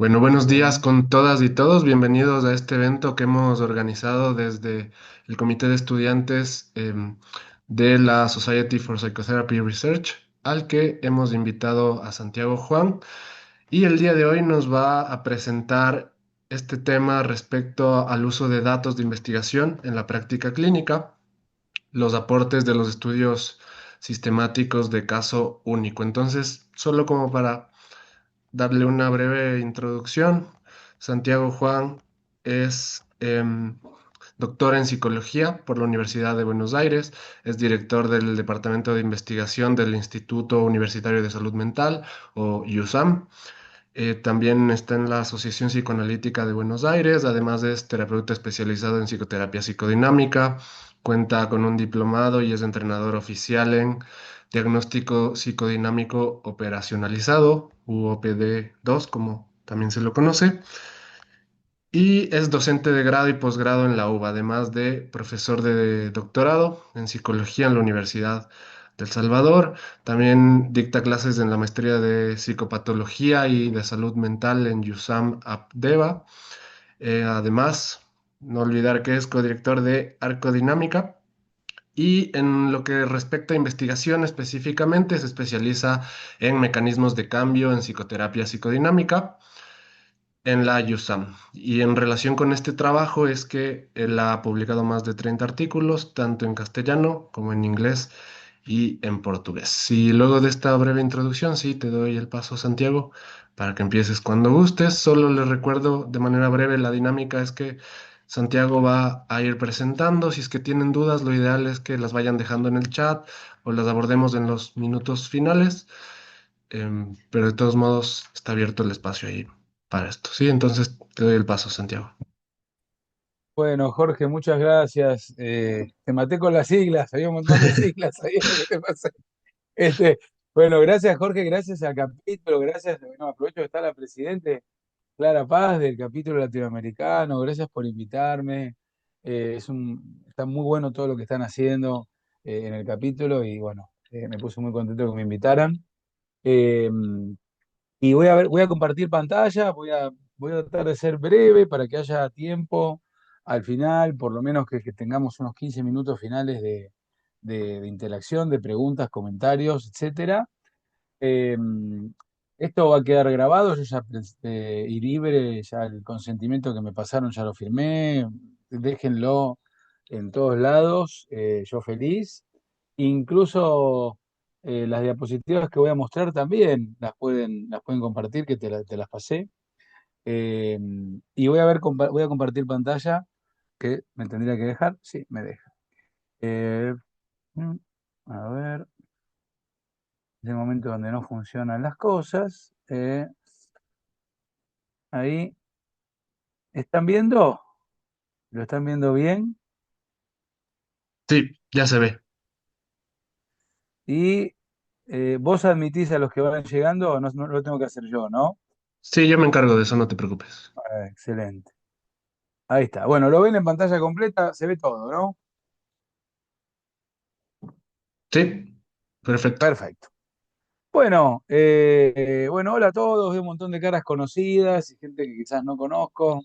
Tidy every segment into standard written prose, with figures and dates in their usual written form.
Bueno, buenos días Bueno, con todas y todos. Bienvenidos a este evento que hemos organizado desde el Comité de Estudiantes de la Society for Psychotherapy Research, al que hemos invitado a Santiago Juan. Y el día de hoy nos va a presentar este tema respecto al uso de datos de investigación en la práctica clínica, los aportes de los estudios sistemáticos de caso único. Entonces, solo como para darle una breve introducción. Santiago Juan es doctor en psicología por la Universidad de Buenos Aires, es director del Departamento de Investigación del Instituto Universitario de Salud Mental, o IUSAM. También está en la Asociación Psicoanalítica de Buenos Aires, además es terapeuta especializado en psicoterapia psicodinámica, cuenta con un diplomado y es entrenador oficial en diagnóstico psicodinámico operacionalizado, u OPD2, como también se lo conoce, y es docente de grado y posgrado en la UBA, además de profesor de doctorado en psicología en la Universidad del Salvador. También dicta clases en la maestría de psicopatología y de salud mental en USAM Apdeva. Además, no olvidar que es codirector de Arcodinámica. Y en lo que respecta a investigación específicamente, se especializa en mecanismos de cambio en psicoterapia psicodinámica en la USAM. Y en relación con este trabajo es que él ha publicado más de 30 artículos, tanto en castellano como en inglés y en portugués. Y luego de esta breve introducción, sí, te doy el paso, Santiago, para que empieces cuando gustes. Solo les recuerdo de manera breve, la dinámica es que Santiago va a ir presentando. Si es que tienen dudas, lo ideal es que las vayan dejando en el chat o las abordemos en los minutos finales. Pero de todos modos está abierto el espacio ahí para esto. Sí, entonces te doy el paso, Santiago. bueno, Jorge, muchas gracias. Te maté con las siglas, había un montón de siglas ahí en lo que te pasé. Este, bueno, gracias, Jorge, gracias al capítulo, gracias, bueno, aprovecho que está la presidente Clara Paz del capítulo latinoamericano, gracias por invitarme. Está muy bueno todo lo que están haciendo en el capítulo y bueno, me puse muy contento que me invitaran. Eh, Y voy a compartir pantalla, voy a tratar de ser breve para que haya tiempo al final, por lo menos que tengamos unos 15 minutos finales de interacción, de preguntas, comentarios, etcétera. Eh, Esto va a quedar grabado, yo ya y libre, ya el consentimiento que me pasaron ya lo firmé, déjenlo en todos lados, yo feliz. Incluso las diapositivas que voy a mostrar también las pueden compartir, que te las pasé. Eh, y voy a compartir pantalla, que me tendría que dejar, sí, me deja. Eh, mm, a ver, es el momento donde no funcionan las cosas. Ahí, ¿están viendo? ¿Lo están viendo bien? Sí, ya se ve. Y vos admitís a los que van llegando, o no, no lo tengo que hacer yo, ¿no? Sí, yo me encargo de eso, no te preocupes. Excelente. Ahí está. Bueno, lo ven en pantalla completa, se ve todo, ¿no? Sí, perfecto. Perfecto. Bueno, bueno, hola a todos, veo un montón de caras conocidas y gente que quizás no conozco.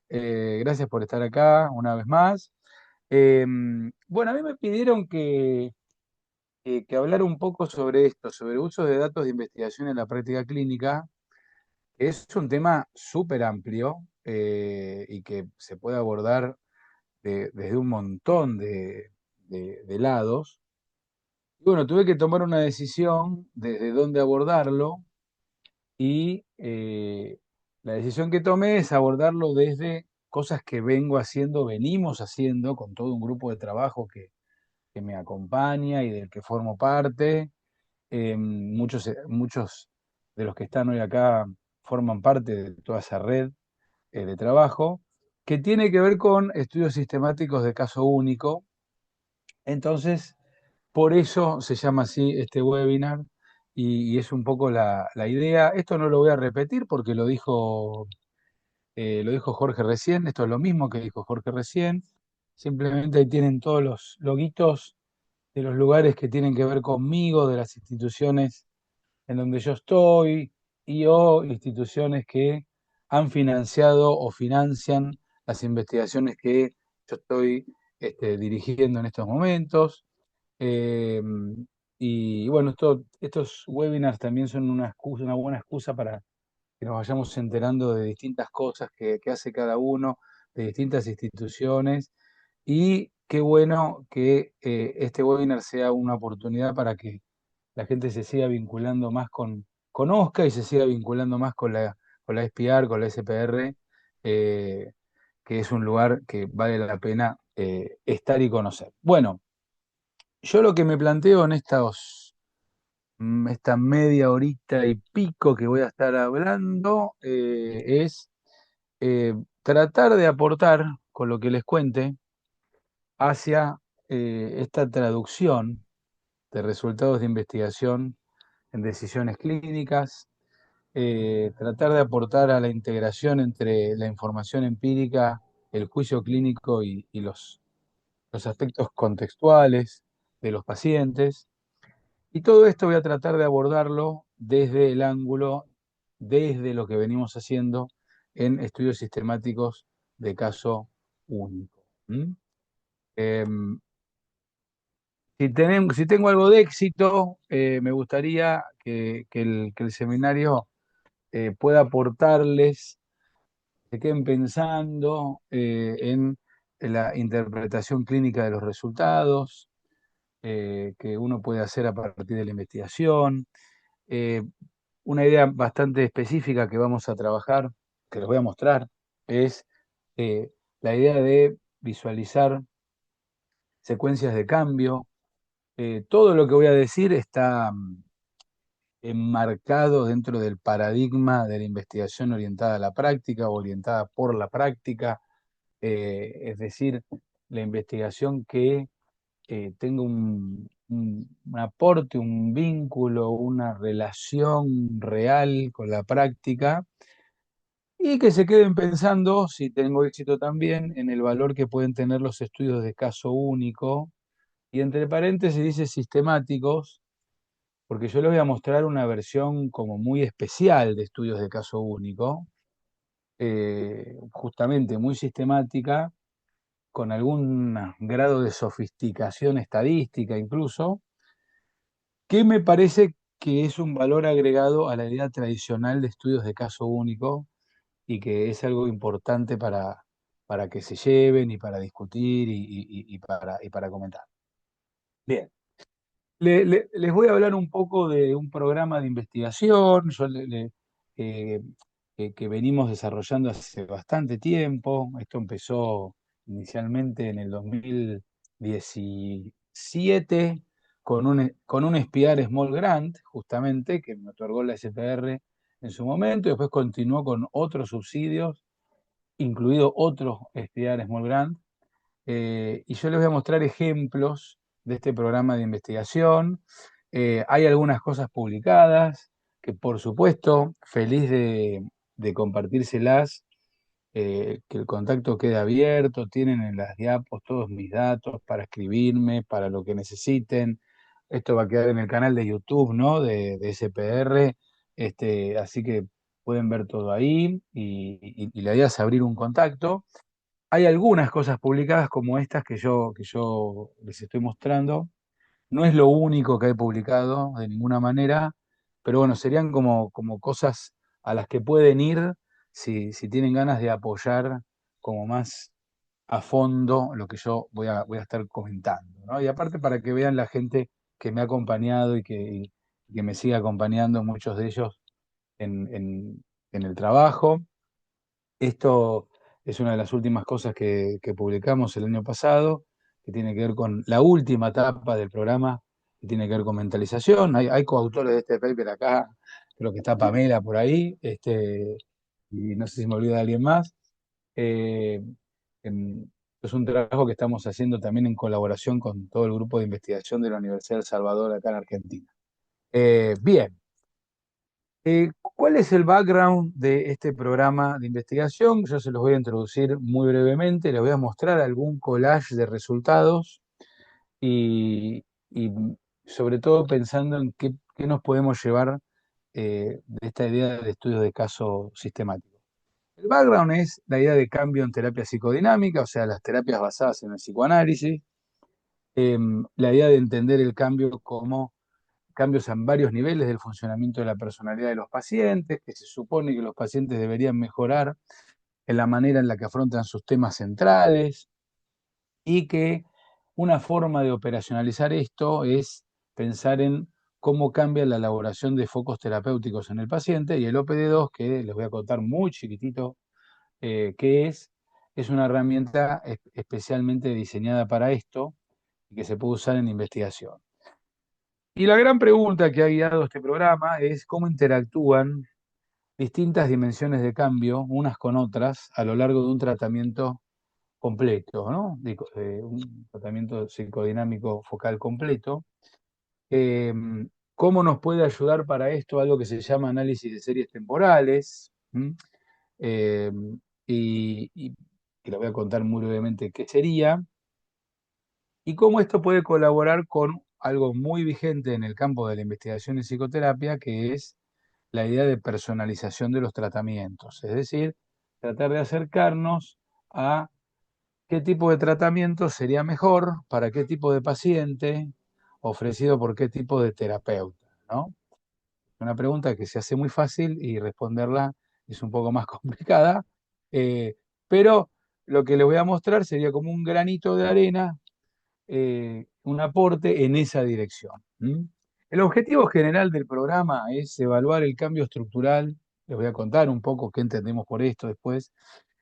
Gracias por estar acá una vez más. Bueno, a mí me pidieron que hablara un poco sobre esto, sobre el uso de datos de investigación en la práctica clínica. Es un tema súper amplio y que se puede abordar desde un montón de lados. Y bueno, tuve que tomar una decisión desde dónde abordarlo y la decisión que tomé es abordarlo desde cosas que vengo haciendo, venimos haciendo con todo un grupo de trabajo que me acompaña y del que formo parte. Muchos de los que están hoy acá forman parte de toda esa red de trabajo, que tiene que ver con estudios sistemáticos de caso único. Entonces, por eso se llama así este webinar y es un poco la idea. Esto no lo voy a repetir porque lo dijo Jorge recién, esto es lo mismo que dijo Jorge recién. Simplemente ahí tienen todos los loguitos de los lugares que tienen que ver conmigo, de las instituciones en donde yo estoy y o instituciones que han financiado o financian las investigaciones que yo estoy dirigiendo en estos momentos. Eh, y bueno, estos webinars también son una buena excusa para que nos vayamos enterando de distintas cosas que hace cada uno, de distintas instituciones. Y qué bueno que este webinar sea una oportunidad para que la gente se siga vinculando más con OSCA y se siga vinculando más con la SPR, con la SPR, eh, que es un lugar que vale la pena estar y conocer. Bueno, yo lo que me planteo en esta media horita y pico que voy a estar hablando es tratar de aportar con lo que les cuente hacia esta traducción de resultados de investigación en decisiones clínicas, tratar de aportar a la integración entre la información empírica, el juicio clínico y los aspectos contextuales de los pacientes. Y todo esto voy a tratar de abordarlo desde el ángulo, desde lo que venimos haciendo en estudios sistemáticos de caso único. ¿Mm? Em, si tengo algo de éxito, me gustaría que el seminario pueda aportarles, se queden pensando en la interpretación clínica de los resultados que uno puede hacer a partir de la investigación. Eh, una idea bastante específica que vamos a trabajar, que les voy a mostrar, es la idea de visualizar secuencias de cambio. Todo lo que voy a decir está enmarcado dentro del paradigma de la investigación orientada a la práctica o orientada por la práctica, es decir, la investigación que tenga un aporte, un vínculo, una relación real con la práctica y que se queden pensando, si tengo éxito también, en el valor que pueden tener los estudios de caso único y entre paréntesis dice sistemáticos, porque yo les voy a mostrar una versión como muy especial de estudios de caso único, justamente muy sistemática, con algún grado de sofisticación estadística incluso, que me parece que es un valor agregado a la idea tradicional de estudios de caso único y que es algo importante para que se lleven y para discutir y para comentar. Bien. Les voy a hablar un poco de un programa de investigación eh, que venimos desarrollando hace bastante tiempo. Esto empezó inicialmente en el 2017 con un SPIAR Small Grant, justamente, que me otorgó la SPR en su momento, y después continuó con otros subsidios, incluido otro SPIAR Small Grant. Y yo les voy a mostrar ejemplos de este programa de investigación. Hay algunas cosas publicadas que, por supuesto, feliz de compartírselas, que el contacto quede abierto, tienen en las diapos todos mis datos para escribirme, para lo que necesiten. Esto va a quedar en el canal de YouTube, ¿no? De SPR, así que pueden ver todo ahí y la idea es abrir un contacto. Hay algunas cosas publicadas como estas que yo les estoy mostrando. No es lo único que he publicado de ninguna manera, pero bueno, serían como cosas a las que pueden ir si tienen ganas de apoyar como más a fondo lo que yo voy a estar comentando, ¿no? Y aparte para que vean la gente que me ha acompañado y que me sigue acompañando, muchos de ellos en el trabajo. Esto es una de las últimas cosas que publicamos el año pasado, que tiene que ver con la última etapa del programa, que tiene que ver con mentalización. Hay coautores de este paper acá, creo que está Pamela por ahí, y no sé si me olvida de alguien más. Eh, es un trabajo que estamos haciendo también en colaboración con todo el grupo de investigación de la Universidad de El Salvador acá en Argentina. Bien. ¿Cuál es el background de este programa de investigación? Yo se los voy a introducir muy brevemente, les voy a mostrar algún collage de resultados y sobre todo pensando en qué nos podemos llevar de esta idea de estudios de caso sistemático. El background es la idea de cambio en terapia psicodinámica, o sea, las terapias basadas en el psicoanálisis, la idea de entender el cambio como cambios en varios niveles del funcionamiento de la personalidad de los pacientes, que se supone que los pacientes deberían mejorar en la manera en la que afrontan sus temas centrales y que una forma de operacionalizar esto es pensar en cómo cambia la elaboración de focos terapéuticos en el paciente y el OPD2, que les voy a contar muy chiquitito qué es una herramienta especialmente diseñada para esto y que se puede usar en investigación. Y la gran pregunta que ha guiado este programa es cómo interactúan distintas dimensiones de cambio, unas con otras, a lo largo de un tratamiento completo, ¿no? Un tratamiento psicodinámico focal completo. Eh, ¿Cómo nos puede ayudar para esto algo que se llama análisis de series temporales? Eh, y que lo voy a contar muy brevemente qué sería, y cómo esto puede colaborar con algo muy vigente en el campo de la investigación en psicoterapia, que es la idea de personalización de los tratamientos, es decir, tratar de acercarnos a qué tipo de tratamiento sería mejor para qué tipo de paciente, ofrecido por qué tipo de terapeuta, ¿no? Una pregunta que se hace muy fácil y responderla es un poco más complicada, eh, pero lo que les voy a mostrar sería como un granito de arena, un aporte en esa dirección. ¿M? El objetivo general del programa es evaluar el cambio estructural, les voy a contar un poco qué entendemos por esto después,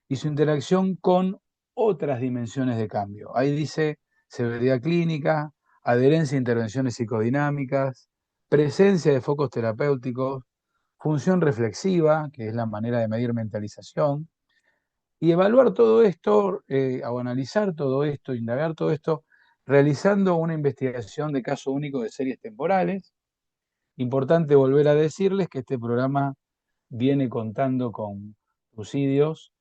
y su interacción con otras dimensiones de cambio. Ahí dice severidad clínica, adherencia a intervenciones psicodinámicas, presencia de focos terapéuticos, función reflexiva, que es la manera de medir mentalización, y evaluar todo esto, o analizar todo esto, indagar todo esto, realizando una investigación de caso único de series temporales. Importante volver a decirles que este programa viene contando con subsidios,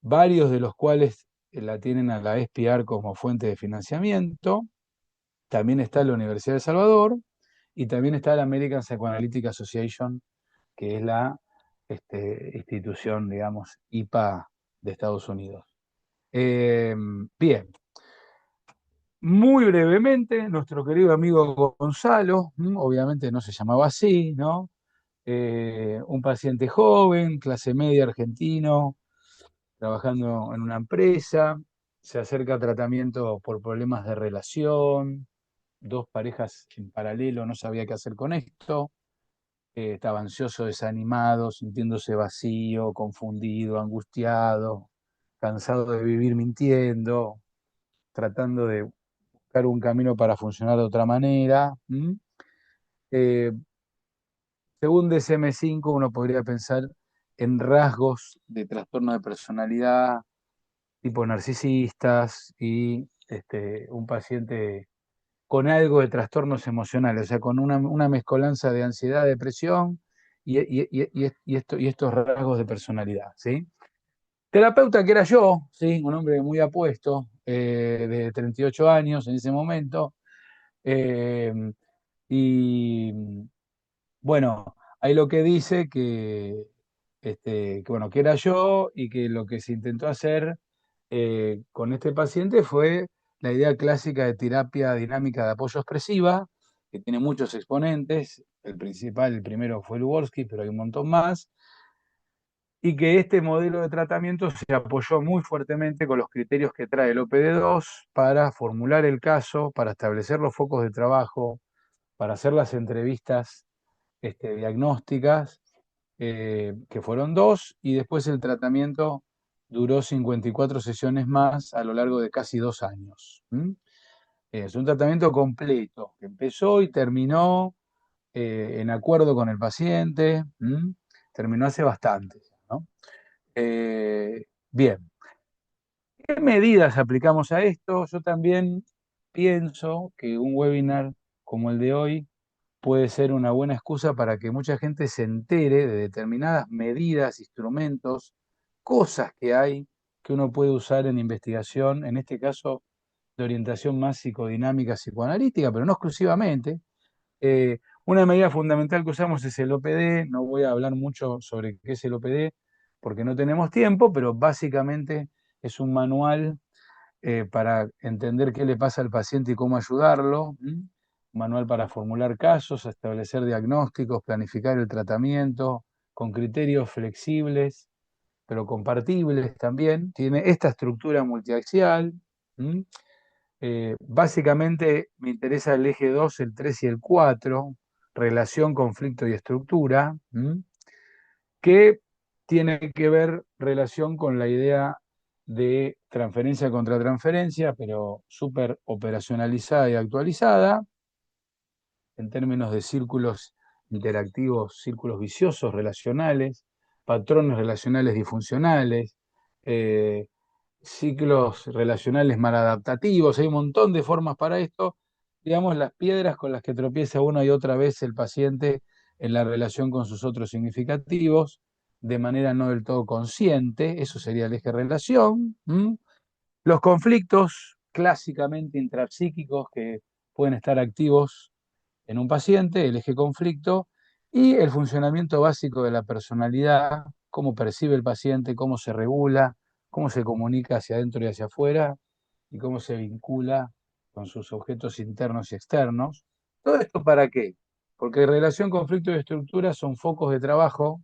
varios de los cuales la tienen a la SPIAR como fuente de financiamiento. También está la Universidad de El Salvador y también está la American Psychoanalytic Association, que es la institución, digamos, IPA de Estados Unidos. Bien, muy brevemente, nuestro querido amigo Gonzalo, obviamente no se llamaba así, ¿no? Un paciente joven, clase media argentino, trabajando en una empresa, se acerca a tratamiento por problemas de relación, dos parejas en paralelo, no sabía qué hacer con esto, estaba ansioso, desanimado, sintiéndose vacío, confundido, angustiado, cansado de vivir mintiendo, tratando de buscar un camino para funcionar de otra manera. Eh, Según DSM-5, uno podría pensar en rasgos de trastorno de personalidad, tipo narcisistas y un paciente con algo de trastornos emocionales, o sea, con una mezcolanza de ansiedad, depresión y estos rasgos de personalidad, ¿sí? Terapeuta que era yo, ¿sí? Un hombre muy apuesto, de 38 años en ese momento, eh, y bueno, ahí lo que dice bueno, que era yo y que lo que se intentó hacer con este paciente fue la idea clásica de terapia dinámica de apoyo expresiva, que tiene muchos exponentes. El principal, el primero fue Lugorsky, pero hay un montón más. Y que este modelo de tratamiento se apoyó muy fuertemente con los criterios que trae el OPD2 para formular el caso, para establecer los focos de trabajo, para hacer las entrevistas diagnósticas, que fueron dos, y después el tratamiento duró 54 sesiones más a lo largo de casi 2 años. Es un tratamiento completo, que empezó y terminó en acuerdo con el paciente, terminó hace bastante, ¿no? Bien, ¿qué medidas aplicamos a esto? Yo también pienso que un webinar como el de hoy puede ser una buena excusa para que mucha gente se entere de determinadas medidas, instrumentos, cosas que hay que uno puede usar en investigación, en este caso de orientación más psicodinámica, psicoanalítica, pero no exclusivamente. Una medida fundamental que usamos es el OPD, no voy a hablar mucho sobre qué es el OPD, porque no tenemos tiempo, pero básicamente es un manual para entender qué le pasa al paciente y cómo ayudarlo, un manual para formular casos, establecer diagnósticos, planificar el tratamiento, con criterios flexibles, pero compartibles también. Tiene esta estructura multiaxial. ¿M? Básicamente me interesa el eje 2, el 3 y el 4, relación, conflicto y estructura, que tiene que ver relación con la idea de transferencia contra transferencia, pero súper operacionalizada y actualizada, en términos de círculos interactivos, círculos viciosos relacionales, patrones relacionales disfuncionales, eh, ciclos relacionales maladaptativos, hay un montón de formas para esto, digamos, las piedras con las que tropieza una y otra vez el paciente en la relación con sus otros significativos, de manera no del todo consciente, eso sería el eje relación. Los conflictos clásicamente intrapsíquicos que pueden estar activos en un paciente, el eje conflicto, y el funcionamiento básico de la personalidad, cómo percibe el paciente, cómo se regula, cómo se comunica hacia adentro y hacia afuera, y cómo se vincula con sus objetos internos y externos. ¿Todo esto para qué? Porque relación, conflicto y estructura son focos de trabajo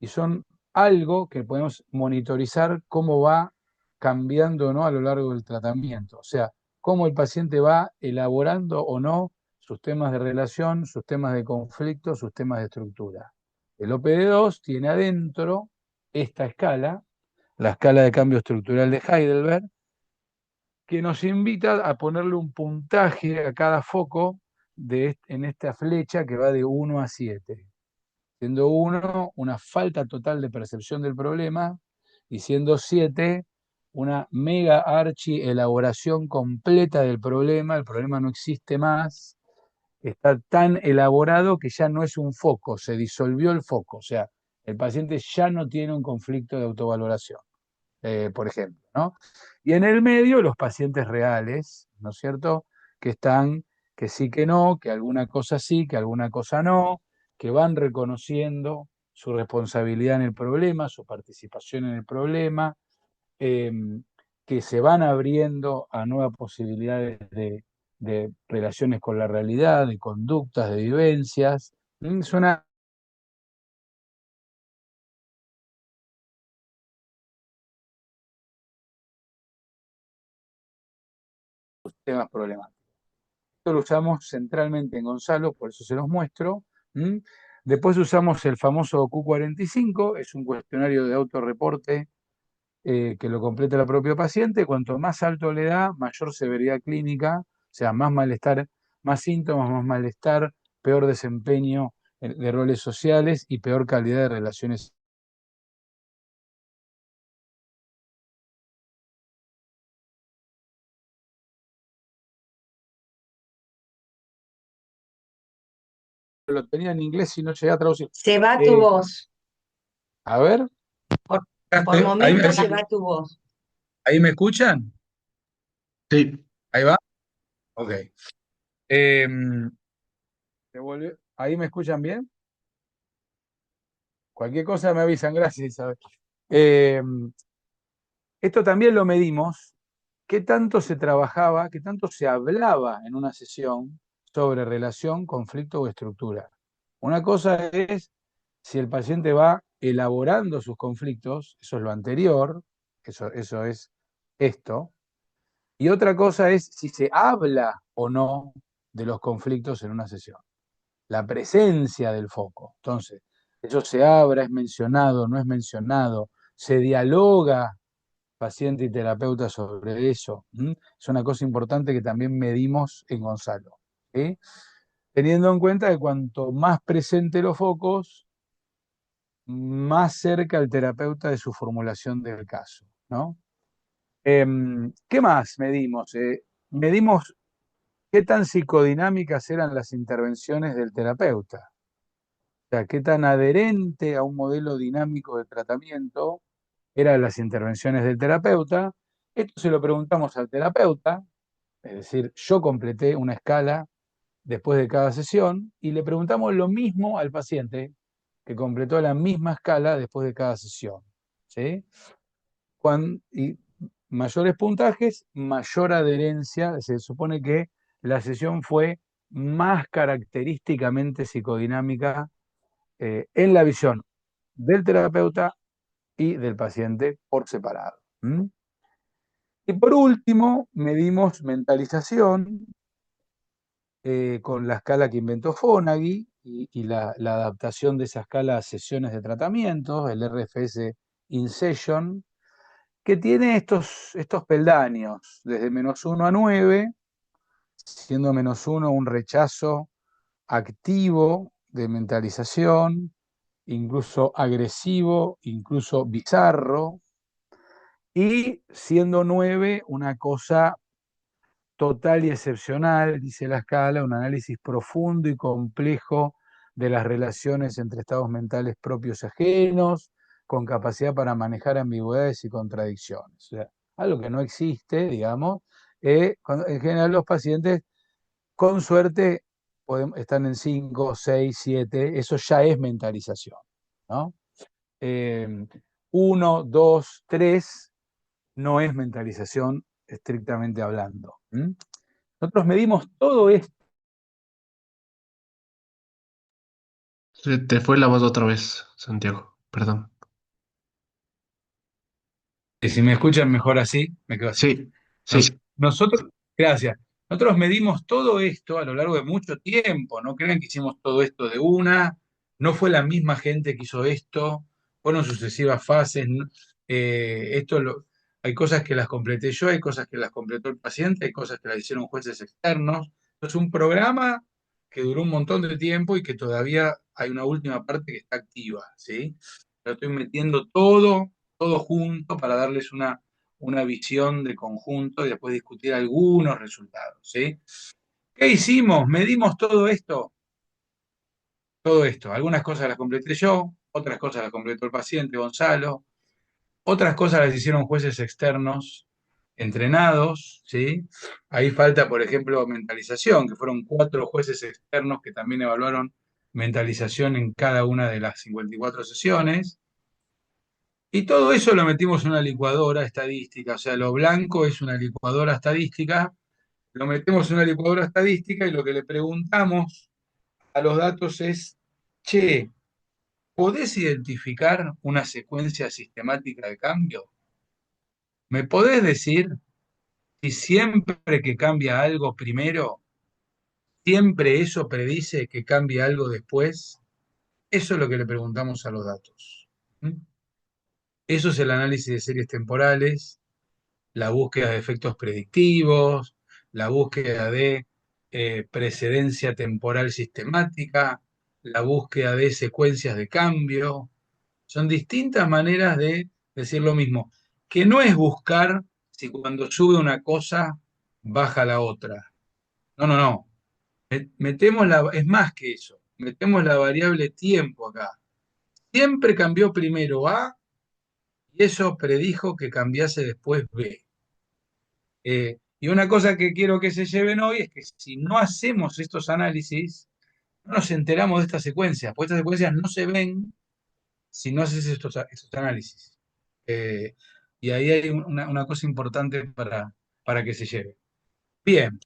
y son algo que podemos monitorizar cómo va cambiando o no a lo largo del tratamiento. O sea, cómo el paciente va elaborando o no sus temas de relación, sus temas de conflicto, sus temas de estructura. El OPD2 tiene adentro esta escala, la escala de cambio estructural de Heidelberg, que nos invita a ponerle un puntaje a cada foco en esta flecha que va de 1 a 7, siendo 1 una falta total de percepción del problema y siendo 7 una mega archi elaboración completa del problema, el problema no existe más, está tan elaborado que ya no es un foco, se disolvió el foco, o sea, el paciente ya no tiene un conflicto de autovaloración, por ejemplo, ¿no? Y en el medio los pacientes reales, ¿no es cierto? Que están, que sí, que no, que alguna cosa sí, que alguna cosa no, que van reconociendo su responsabilidad en el problema, su participación en el problema, eh, que se van abriendo a nuevas posibilidades de relaciones con la realidad, de conductas, de vivencias. Es una temas problemáticos. Esto lo usamos centralmente en Gonzalo, por eso se los muestro. ¿M? Después usamos el famoso Q45, es un cuestionario de autorreporte que lo completa la propia paciente. Cuanto más alto le da, mayor severidad clínica, o sea, más malestar, más síntomas, más malestar, peor desempeño de roles sociales y peor calidad de relaciones. Lo tenía en inglés y no llegué a traducir. Se va tu Eh, voz. a ver, Por, por momentos se va tu voz. ahí me escuchan, Sí, ahí va, ok. Eh, ¿Ahí me escuchan bien? Cualquier cosa me avisan, gracias Isabel. Eh, Esto también lo medimos, qué tanto se trabajaba, qué tanto se hablaba en una sesión sobre relación, conflicto o estructura. Una cosa es si el paciente va elaborando sus conflictos, eso es lo anterior, eso es esto, y otra cosa es si se habla o no de los conflictos en una sesión, la presencia del foco. Entonces, eso se habla, es mencionado, no es mencionado, se dialoga paciente y terapeuta sobre eso. Es una cosa importante que también medimos en Gonzalo. ¿Sí? Teniendo en cuenta que cuanto más presente los focos, más cerca el terapeuta de su formulación del caso. ¿No? ¿Qué más medimos? Medimos qué tan psicodinámicas eran las intervenciones del terapeuta. O sea, qué tan adherente a un modelo dinámico de tratamiento eran las intervenciones del terapeuta. Esto se lo preguntamos al terapeuta, es decir, yo completé una escala después de cada sesión y le preguntamos lo mismo al paciente. que completó la misma escala después de cada sesión. ¿Sí? Y mayores puntajes, mayor adherencia. Se supone que la sesión fue más característicamente psicodinámica en la visión del terapeuta y del paciente por separado. ¿Mm? Y por último, medimos mentalización con la escala que inventó Fonagy y la adaptación de esa escala a sesiones de tratamiento, el RFS In Session, que tiene estos peldaños, desde -1 a 9, siendo -1 un rechazo activo de mentalización, incluso agresivo, incluso bizarro, y siendo 9 una cosa total y excepcional, dice la escala, un análisis profundo y complejo de las relaciones entre estados mentales propios y ajenos, con capacidad para manejar ambigüedades y contradicciones. O sea, algo que no existe, digamos. En general los pacientes, con suerte, están en 5, 6, 7, eso ya es mentalización, ¿no? 1, 2, 3 no es mentalización estrictamente hablando. Nosotros medimos todo esto. Se te fue la voz otra vez, Santiago. Perdón. Y si me escuchan mejor así, me quedo así. Sí, sí. Nosotros, gracias. Nosotros medimos todo esto a lo largo de mucho tiempo. No crean que hicimos todo esto de una. No fue la misma gente que hizo esto. Fueron sucesivas fases. Hay cosas que las completé yo, hay cosas que las completó el paciente, hay cosas que las hicieron jueces externos. Es un programa que duró un montón de tiempo y que todavía hay una última parte que está activa, ¿sí? Lo estoy metiendo todo junto para darles una visión de conjunto y después discutir algunos resultados, ¿sí? ¿Qué hicimos? Medimos todo esto. Algunas cosas las completé yo, otras cosas las completó el paciente Gonzalo, otras cosas las hicieron jueces externos entrenados, ¿sí? Ahí falta, por ejemplo, mentalización, que fueron 4 jueces externos que también evaluaron mentalización en cada una de las 54 sesiones. Y todo eso lo metimos en una licuadora estadística, o sea, lo blanco es una licuadora estadística, lo metemos en una licuadora estadística y lo que le preguntamos a los datos es, che, ¿podés identificar una secuencia sistemática de cambio? ¿Me podés decir si siempre que cambia algo primero, siempre eso predice que cambie algo después? Eso es lo que le preguntamos a los datos. ¿Mm? Eso es el análisis de series temporales, la búsqueda de efectos predictivos, la búsqueda de precedencia temporal sistemática, la búsqueda de secuencias de cambio. Son distintas maneras de decir lo mismo, que no es buscar si cuando sube una cosa baja la otra. No, no, no. Es más que eso. Metemos la variable tiempo acá. Siempre cambió primero A y eso predijo que cambiase después B. Y una cosa que quiero que se lleven hoy es que si no hacemos estos análisis, no nos enteramos de estas secuencias, porque estas secuencias no se ven si no haces estos análisis. Eh, y ahí hay una cosa importante para que se lleve. Bien,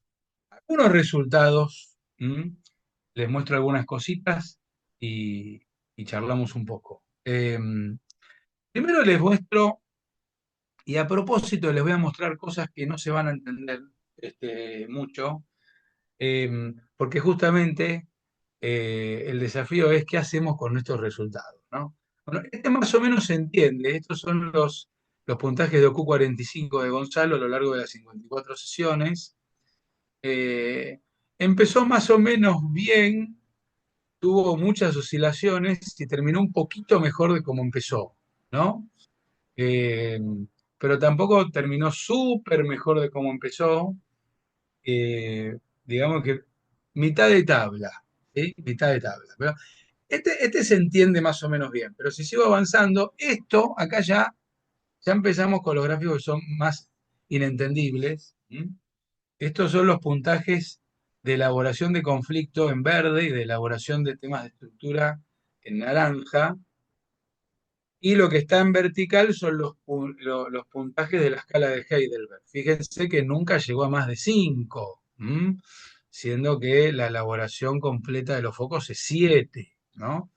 algunos resultados, les muestro algunas cositas y charlamos un poco. Primero les muestro, y a propósito les voy a mostrar cosas que no se van a entender mucho, porque justamente el desafío es qué hacemos con estos resultados, ¿no? Bueno, este más o menos se entiende. Estos son los puntajes de OQ45 de Gonzalo a lo largo de las 54 sesiones. Eh, Empezó más o menos bien, tuvo muchas oscilaciones y terminó un poquito mejor de cómo empezó, ¿no? Eh, pero tampoco terminó súper mejor de cómo empezó. Digamos que mitad de tabla, ¿sí? Mitad de tabla. Pero este se entiende más o menos bien, pero si sigo avanzando, acá ya empezamos con los gráficos que son más inentendibles. Estos son los puntajes de elaboración de conflicto en verde y de elaboración de temas de estructura en naranja, y lo que está en vertical son los puntajes de la escala de Heidelberg. Fíjense que nunca llegó a más de 5, siendo que la elaboración completa de los focos es 7, ¿no?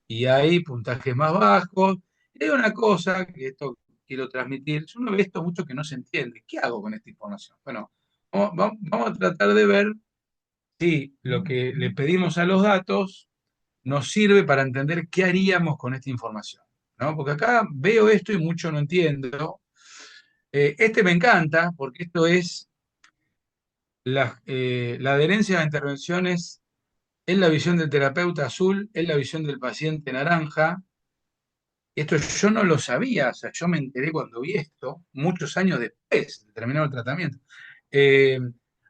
Y hay puntajes más bajos. Y hay una cosa que esto quiero transmitir, si uno ve esto mucho que no se entiende, ¿qué hago con esta información? Bueno, vamos a tratar de ver si lo que le pedimos a los datos nos sirve para entender qué haríamos con esta información, ¿no? Porque acá veo esto y mucho no entiendo. Este me encanta porque esto es la adherencia a intervenciones en la visión del terapeuta azul, en la visión del paciente naranja. Esto yo no lo sabía, o sea, yo me enteré cuando vi esto, muchos años después de terminar el tratamiento. Eh,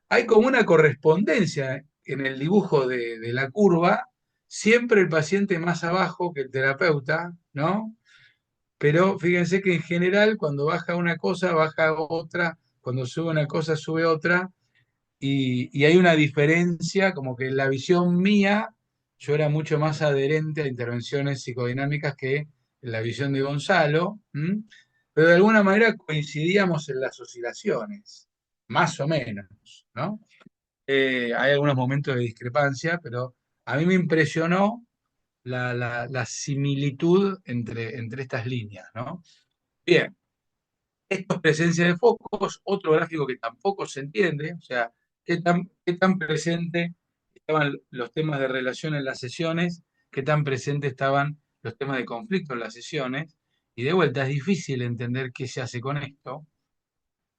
Hay como una correspondencia en el dibujo de la curva, siempre el paciente más abajo que el terapeuta, ¿no? Pero fíjense que en general cuando baja una cosa, baja otra, cuando sube una cosa, sube otra, y hay una diferencia, como que en la visión mía, yo era mucho más adherente a intervenciones psicodinámicas que en la visión de Gonzalo, ¿m? Pero de alguna manera coincidíamos en las oscilaciones, más o menos, ¿no? Hay algunos momentos de discrepancia, pero a mí me impresionó la similitud entre estas líneas, ¿no? Bien, esto es presencia de focos, otro gráfico que tampoco se entiende, o sea, qué tan presente estaban los temas de relación en las sesiones, qué tan presente estaban los temas de conflicto en las sesiones, y de vuelta es difícil entender qué se hace con esto.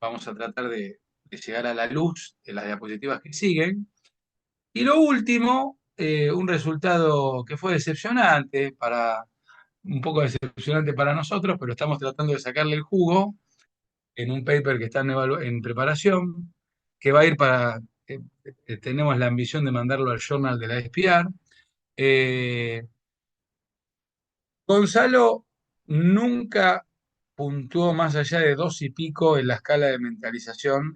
Vamos a tratar de llegar a la luz de las diapositivas que siguen. Y lo último, un resultado que fue decepcionante un poco decepcionante para nosotros, pero estamos tratando de sacarle el jugo en un paper que está en preparación, que va a ir tenemos la ambición de mandarlo al journal de la SPR. Gonzalo nunca puntuó más allá de 2 y pico en la escala de mentalización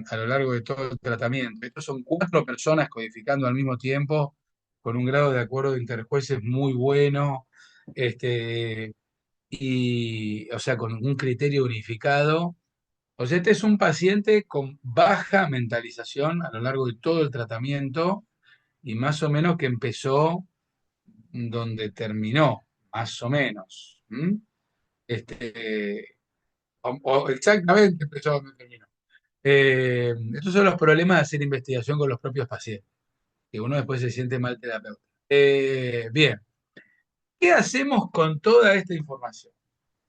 a lo largo de todo el tratamiento. Estos son 4 personas codificando al mismo tiempo, con un grado de acuerdo de interjueces muy bueno, o sea, con un criterio unificado. O sea, este es un paciente con baja mentalización a lo largo de todo el tratamiento y más o menos que empezó donde terminó, más o menos. Este, o exactamente empezó donde terminó. Estos son los problemas de hacer investigación con los propios pacientes, que uno después se siente mal terapeuta. Bien, ¿qué hacemos con toda esta información?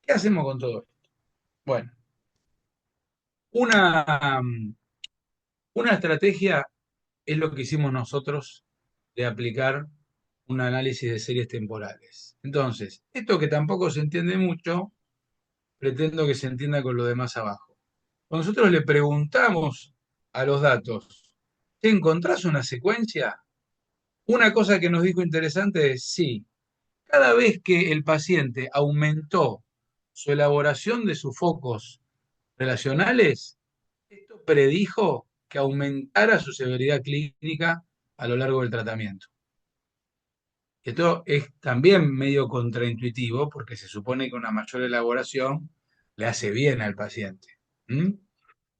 ¿Qué hacemos con todo esto? Bueno, una, una estrategia es lo que hicimos nosotros de aplicar un análisis de series temporales. Entonces, esto que tampoco se entiende mucho, pretendo que se entienda con lo demás abajo. Cuando nosotros le preguntamos a los datos, ¿te encontrás una secuencia? Una cosa que nos dijo interesante es, sí, cada vez que el paciente aumentó su elaboración de sus focos relacionales, esto predijo que aumentara su severidad clínica a lo largo del tratamiento. Esto es también medio contraintuitivo porque se supone que una mayor elaboración le hace bien al paciente. ¿Mm?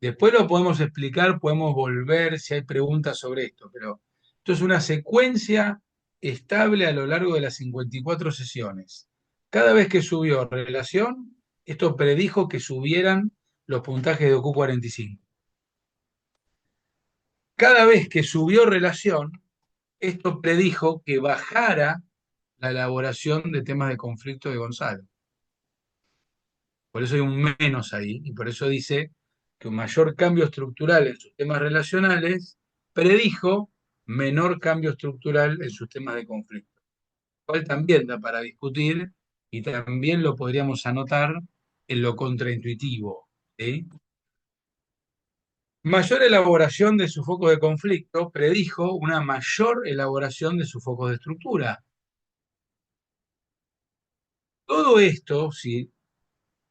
Después lo podemos explicar, podemos volver si hay preguntas sobre esto, pero esto es una secuencia estable a lo largo de las 54 sesiones. Cada vez que subió relación, esto predijo que subieran los puntajes de OQ45. Cada vez que subió relación, esto predijo que bajara la elaboración de temas de conflicto de Gonzalo. Por eso hay un menos ahí, y por eso dice que un mayor cambio estructural en sus temas relacionales predijo menor cambio estructural en sus temas de conflicto. Lo cual también da para discutir y también lo podríamos anotar en lo contraintuitivo. ¿Sí? Mayor elaboración de su foco de conflicto predijo una mayor elaboración de sus focos de estructura. Todo esto, si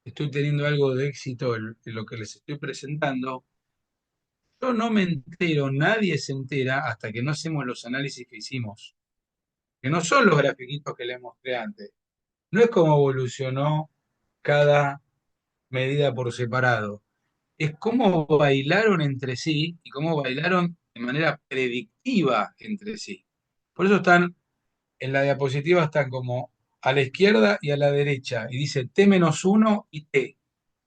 estoy teniendo algo de éxito en lo que les estoy presentando, yo no me entero, nadie se entera hasta que no hacemos los análisis que hicimos. que no son los grafiquitos que les mostré antes. No es cómo evolucionó cada medida por separado, es cómo bailaron entre sí y cómo bailaron de manera predictiva entre sí. Por eso están, en la diapositiva están como a la izquierda y a la derecha, y dice T-1 y T,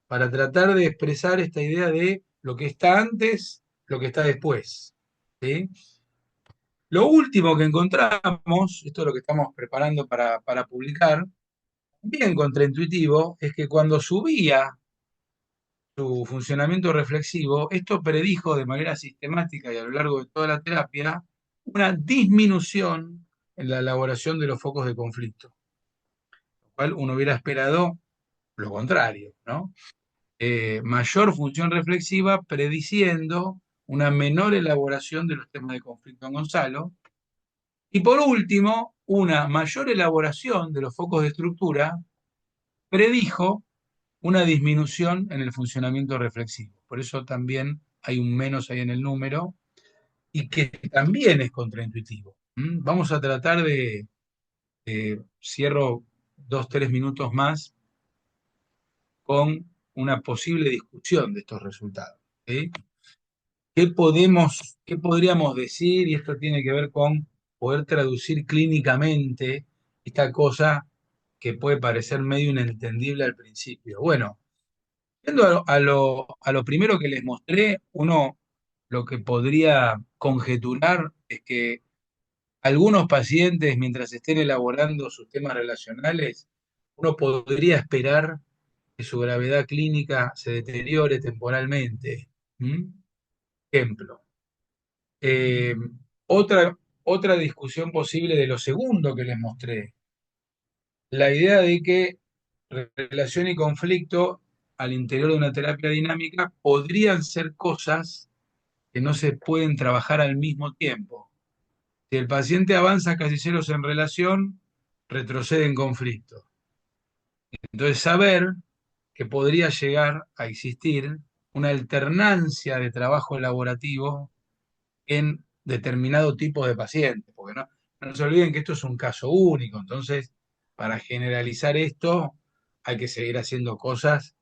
para tratar de expresar esta idea de lo que está antes, lo que está después. ¿Sí? Lo último que encontramos, esto es lo que estamos preparando para publicar, bien contraintuitivo, es que cuando subía su funcionamiento reflexivo, esto predijo de manera sistemática y a lo largo de toda la terapia una disminución en la elaboración de los focos de conflicto, lo cual uno hubiera esperado lo contrario, ¿no? Mayor función reflexiva prediciendo una menor elaboración de los temas de conflicto en Gonzalo. Y por último, una mayor elaboración de los focos de estructura predijo una disminución en el funcionamiento reflexivo. Por eso también hay un menos ahí en el número y que también es contraintuitivo. Vamos a tratar cierro 2, 3 minutos más con una posible discusión de estos resultados. ¿Sí? ¿Qué podríamos decir? Y esto tiene que ver con poder traducir clínicamente esta cosa que puede parecer medio inentendible al principio. Bueno, yendo a lo primero que les mostré, uno lo que podría conjeturar es que algunos pacientes, mientras estén elaborando sus temas relacionales, uno podría esperar que su gravedad clínica se deteriore temporalmente. ¿Mm? Ejemplo. Eh, otra discusión posible de lo segundo que les mostré, la idea de que relación y conflicto al interior de una terapia dinámica podrían ser cosas que no se pueden trabajar al mismo tiempo. Si el paciente avanza casilleros en relación, retrocede en conflicto. Entonces, saber que podría llegar a existir una alternancia de trabajo elaborativo en determinado tipo de pacientes, porque no se olviden que esto es un caso único, entonces para generalizar esto hay que seguir haciendo cosas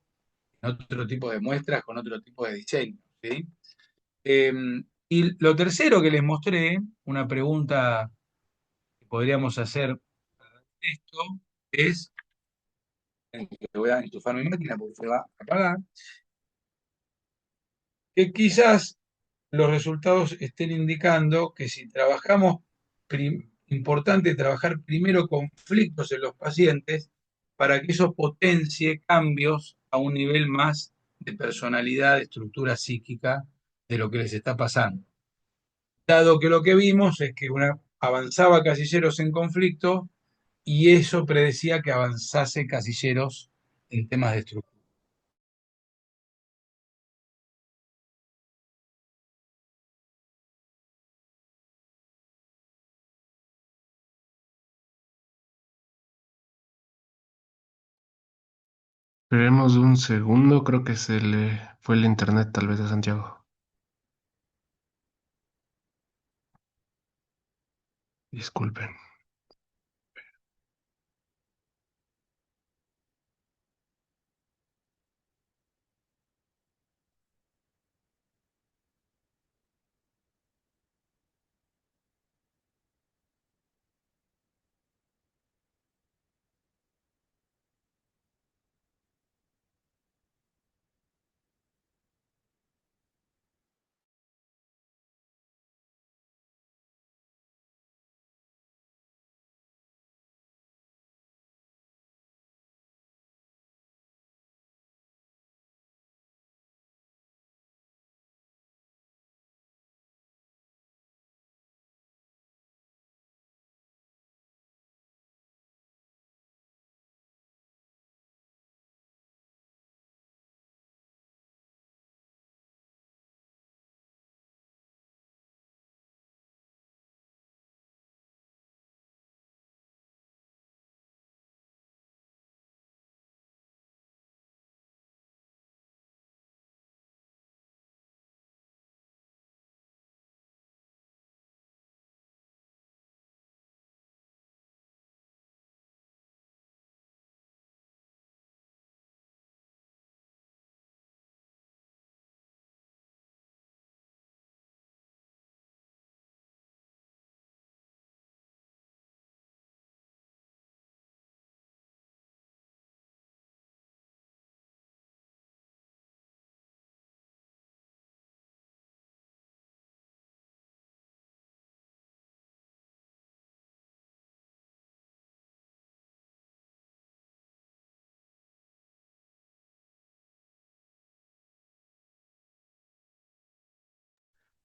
en otro tipo de muestras, con otro tipo de diseño. ¿Sí? Eh, y lo tercero que les mostré, una pregunta que podríamos hacer esto, es, que voy a enchufar mi máquina porque se va a apagar, que quizás los resultados estén indicando que si trabajamos, importante trabajar primero conflictos en los pacientes para que eso potencie cambios a un nivel más de personalidad, de estructura psíquica de lo que les está pasando. Dado que lo que vimos es que avanzaba Casilleros en conflicto y eso predecía que avanzase Casilleros en temas de estructura. Esperemos un segundo, creo que se le fue el internet tal vez a Santiago. Disculpen.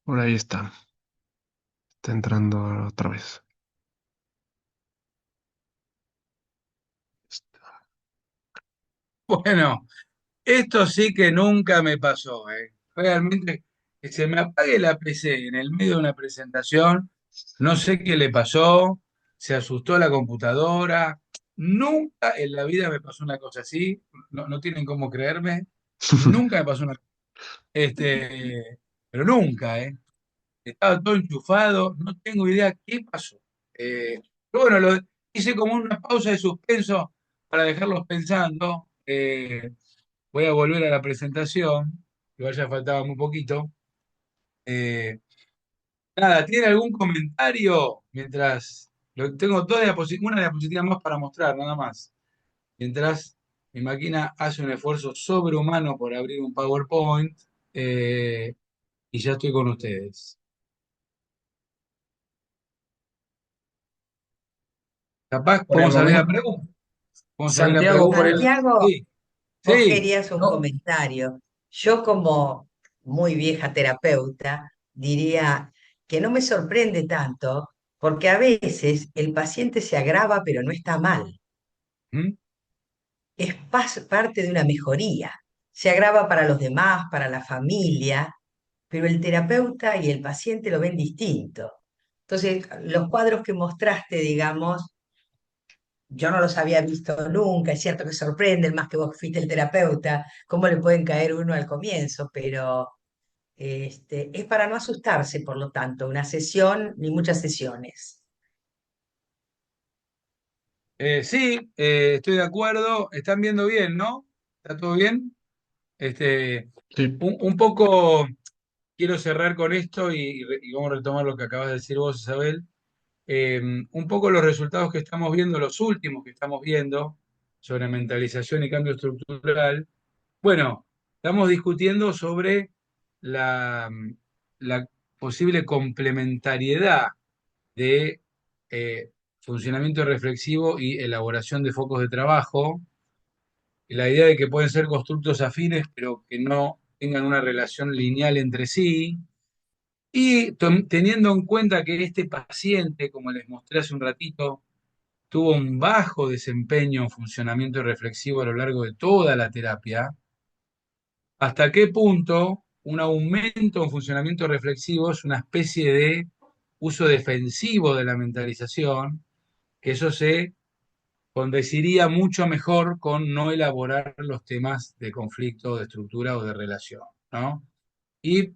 Por ahí está. Está entrando otra vez. Bueno, esto sí que nunca me pasó, ¿eh? Realmente, que se me apague la PC en el medio de una presentación, no sé qué le pasó, se asustó la computadora. Nunca en la vida me pasó una cosa así, no tienen cómo creerme, nunca me pasó una pero nunca, ¿eh? Estaba todo enchufado, no tengo idea qué pasó. Pero bueno, hice como una pausa de suspenso para dejarlos pensando. Voy a volver a la presentación, igual ya faltaba muy poquito. Eh, Nada, ¿tiene algún comentario? Mientras tengo una diapositiva más para mostrar, nada más. Mientras mi máquina hace un esfuerzo sobrehumano por abrir un PowerPoint, y ya estoy con ustedes. Capaz Por el podemos abrir la momento, pregunta. Podemos abrir la Santiago, pregunta. Santiago, Sí, vos sí. querías un no, comentario. Yo como muy vieja terapeuta diría que no me sorprende tanto porque a veces el paciente se agrava pero no está mal. ¿Mm? Es parte de una mejoría. Se agrava para los demás, para la familia, pero el terapeuta y el paciente lo ven distinto. Entonces, los cuadros que mostraste, digamos, yo no los había visto nunca, es cierto que sorprenden más que vos fuiste el terapeuta, cómo le pueden caer uno al comienzo, pero es para no asustarse, por lo tanto, una sesión ni muchas sesiones. Sí, estoy de acuerdo. Están viendo bien, ¿no? ¿Está todo bien? Este, Sí, un poco quiero cerrar con esto y vamos a retomar lo que acabas de decir vos, Isabel. Un poco los resultados que estamos viendo, los últimos que estamos viendo sobre mentalización y cambio estructural. Bueno, estamos discutiendo sobre la, la posible complementariedad de funcionamiento reflexivo y elaboración de focos de trabajo, y la idea de que pueden ser constructos afines, pero que no tengan una relación lineal entre sí, y teniendo en cuenta que este paciente, como les mostré hace un ratito, tuvo un bajo desempeño en funcionamiento reflexivo a lo largo de toda la terapia, ¿hasta qué punto un aumento en funcionamiento reflexivo es una especie de uso defensivo de la mentalización, que eso se condeciría mucho mejor con no elaborar los temas de conflicto, de estructura o de relación, ¿no? Y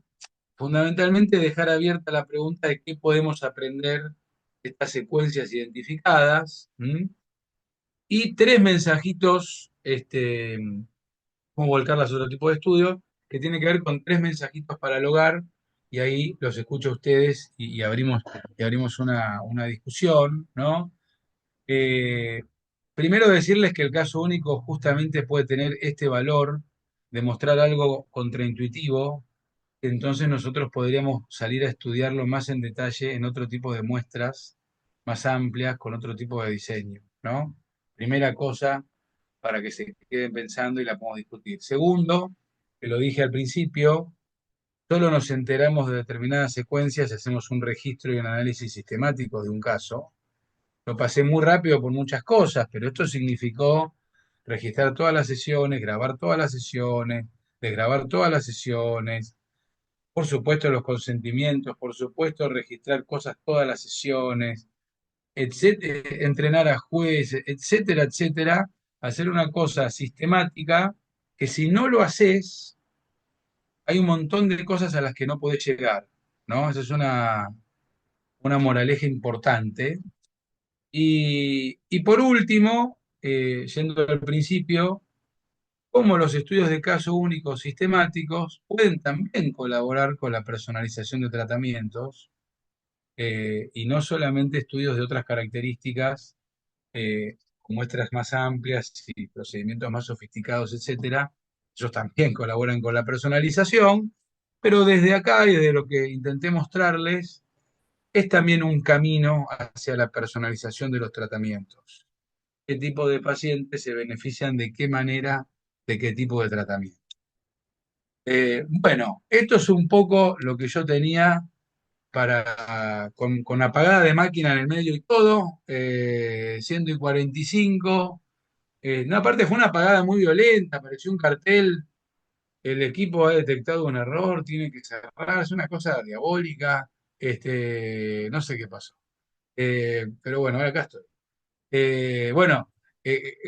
fundamentalmente dejar abierta la pregunta de qué podemos aprender de estas secuencias identificadas. ¿M? Y tres mensajitos, cómo volcarlas a otro tipo de estudio, que tiene que ver con tres mensajitos para el hogar, y ahí los escucho a ustedes y abrimos una discusión, ¿no? Eh, Primero decirles que el caso único justamente puede tener este valor de mostrar algo contraintuitivo, que entonces nosotros podríamos salir a estudiarlo más en detalle en otro tipo de muestras más amplias, con otro tipo de diseño, ¿no? Primera cosa para que se queden pensando y la podamos discutir. Segundo, que lo dije al principio, solo nos enteramos de determinadas secuencias si hacemos un registro y un análisis sistemático de un caso. Lo pasé muy rápido por muchas cosas, pero esto significó registrar todas las sesiones, grabar todas las sesiones, desgrabar todas las sesiones, por supuesto los consentimientos, por supuesto registrar cosas todas las sesiones, etcétera, entrenar a jueces, etcétera, etcétera, hacer una cosa sistemática que si no lo haces, hay un montón de cosas a las que no podés llegar, ¿no? Esa es una moraleja importante. Y por último, yendo al principio, cómo los estudios de caso únicos sistemáticos pueden también colaborar con la personalización de tratamientos, y no solamente estudios de otras características, con muestras más amplias y procedimientos más sofisticados, etcétera. Ellos también colaboran con la personalización, pero desde acá y desde lo que intenté mostrarles, es también un camino hacia la personalización de los tratamientos. ¿Qué tipo de pacientes se benefician de qué manera, de qué tipo de tratamiento? Bueno, esto es un poco lo que yo tenía con apagada de máquina en el medio y todo, 145. No, aparte fue una apagada muy violenta, apareció un cartel, el equipo ha detectado un error, tiene que cerrar, es una cosa diabólica, no sé qué pasó. Pero bueno, ahora acá estoy. Bueno,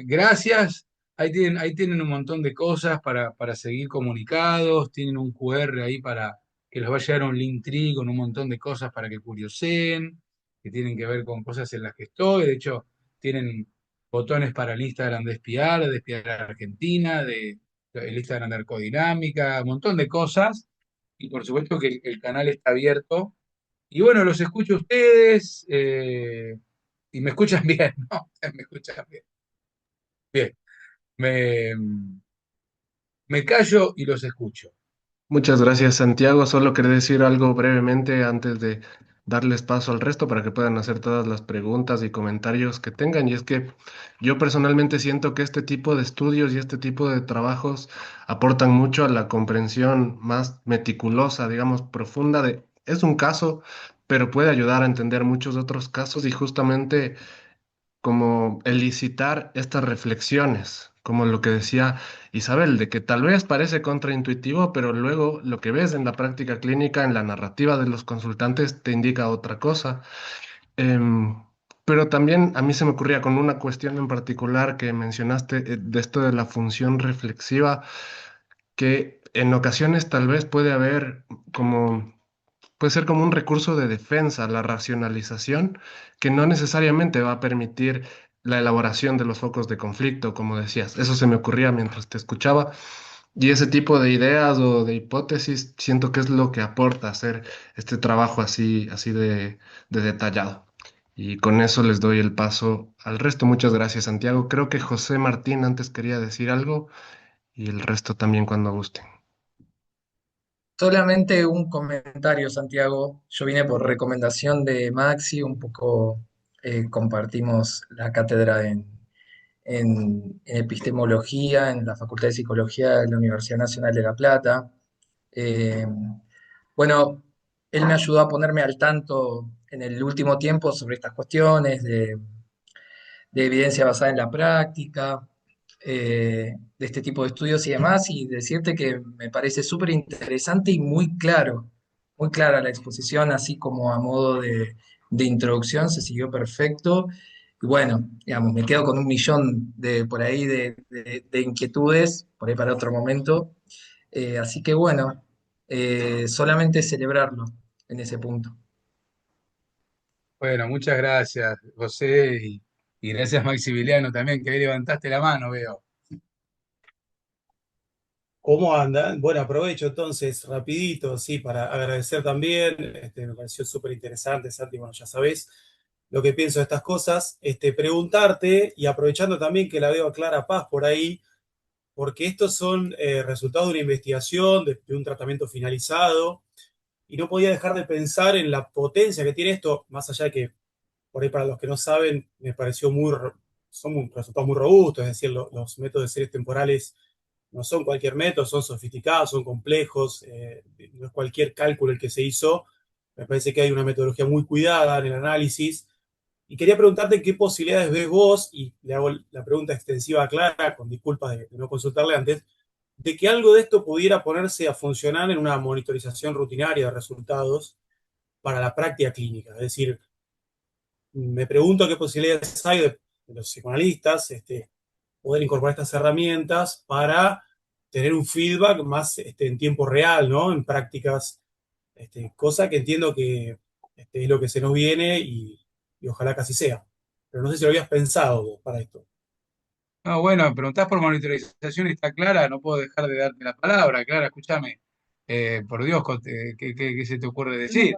gracias. Ahí tienen un montón de cosas para seguir comunicados. Tienen un QR ahí para que les va a llegar un Linktree con un montón de cosas para que curioseen, que tienen que ver con cosas en las que estoy. De hecho, tienen botones para el Instagram de espiar a Argentina, el Instagram de Arcodinámica, un montón de cosas. Y por supuesto que el canal está abierto y bueno, los escucho a ustedes y me escuchan bien, ¿no? Me escuchan bien. Bien, me, me callo y los escucho. Muchas gracias, Santiago. Solo quería decir algo brevemente antes de darles paso al resto para que puedan hacer todas las preguntas y comentarios que tengan. Y es que yo personalmente siento que este tipo de estudios y este tipo de trabajos aportan mucho a la comprensión más meticulosa, digamos, profunda de, es un caso, pero puede ayudar a entender muchos otros casos y justamente como elicitar estas reflexiones, como lo que decía Isabel, de que tal vez parece contraintuitivo, pero luego lo que ves en la práctica clínica, en la narrativa de los consultantes, te indica otra cosa. Em, pero también a mí se me ocurría con una cuestión en particular que mencionaste, de esto de la función reflexiva, que en ocasiones tal vez puede haber como puede ser como un recurso de defensa, la racionalización, que no necesariamente va a permitir la elaboración de los focos de conflicto, como decías. Eso se me ocurría mientras te escuchaba. Y ese tipo de ideas o de hipótesis siento que es lo que aporta hacer este trabajo así, así de detallado. Y con eso les doy el paso al resto. Muchas gracias, Santiago. Creo que José Martín antes quería decir algo y el resto también cuando gusten. Solamente un comentario, Santiago. Yo vine por recomendación de Maxi, un poco compartimos la cátedra en epistemología en la Facultad de Psicología de la Universidad Nacional de La Plata. Eh, bueno, él me ayudó a ponerme al tanto en el último tiempo sobre estas cuestiones de evidencia basada en la práctica, de este tipo de estudios y demás, y decirte que me parece súper interesante y muy clara la exposición, así como a modo de introducción, se siguió perfecto. Y bueno, digamos, me quedo con un millón de por ahí de inquietudes, por ahí para otro momento. Así que bueno, solamente celebrarlo en ese punto. Bueno, muchas gracias, José, y gracias, Maximiliano, también, que ahí levantaste la mano, veo. ¿Cómo andan? Bueno, aprovecho entonces rapidito, sí, para agradecer también, me pareció súper interesante, Santi, bueno, ya sabés lo que pienso de estas cosas, preguntarte y aprovechando también que la veo a Clara Paz por ahí, porque estos son resultados de una investigación, de un tratamiento finalizado, y no podía dejar de pensar en la potencia que tiene esto, más allá de que, por ahí para los que no saben, me pareció resultados muy robustos, es decir, los métodos de series temporales no son cualquier método, son sofisticados, son complejos, no es cualquier cálculo el que se hizo. Me parece que hay una metodología muy cuidada en el análisis. Y quería preguntarte qué posibilidades ves vos, y le hago la pregunta extensiva a Clara, con disculpas de no consultarle antes, de que algo de esto pudiera ponerse a funcionar en una monitorización rutinaria de resultados para la práctica clínica. Es decir, me pregunto qué posibilidades hay de los psicoanalistas poder incorporar estas herramientas para tener un feedback más en tiempo real, ¿no? En prácticas, cosa que entiendo que es lo que se nos viene y ojalá que así sea. Pero no sé si lo habías pensado vos para esto. No, bueno, preguntás por monitorización y está Clara, no puedo dejar de darte la palabra, Clara, escúchame. Por Dios, ¿qué se te ocurre decir?